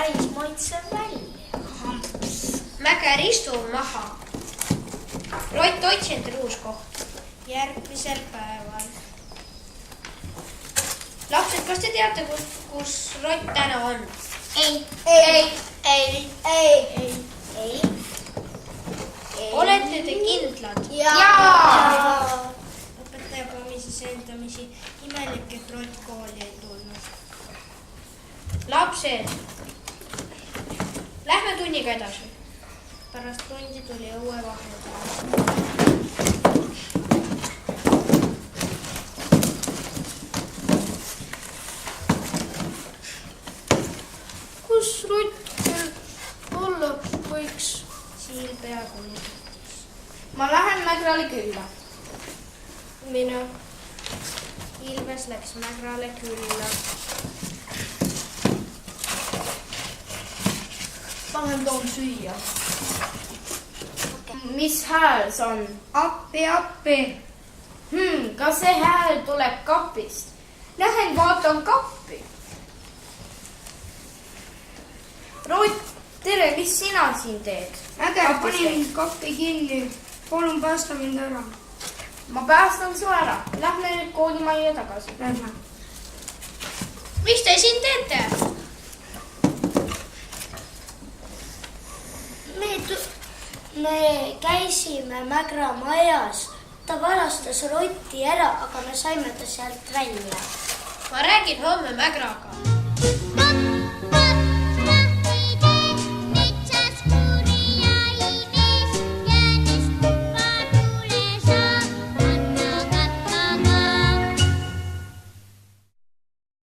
päris maitsev välja. Mäger, istu maha. Rott, otsi endale uus koht. Järgmisel päeval. Lapsed, kas te teate, kus Rott täna on? Ei. Olete te kindlad? Jaa. Õpetaja pamises endamisi. Imelik, et Rott kooli ei tulnud. Lapsed, lähme tunniga edasi. Pärast tundi tuli õue vahepeal. Kus Rott olla võiks? Siil peaaegu nii. Ma lähen Mägrale külla. Mina. Ilves läks Mägrale külla. Panen toon süüa. Mis hääl see on? Appi. Kas see hääl tuleb kapist? Lähen vaatan kappi. Rott, tere, mis sina siin teed? Mäger, panin kappi kinni. Palun päästa mind ära. Ma päästan su ära. Lähme nüüd koolimajja tagasi. Lähme. Mis te siin teete? Me käisime Mägra majas. Ta varastas Rotti ära, aga me saime ta sealt välja. Ma räägin homme Mägraga.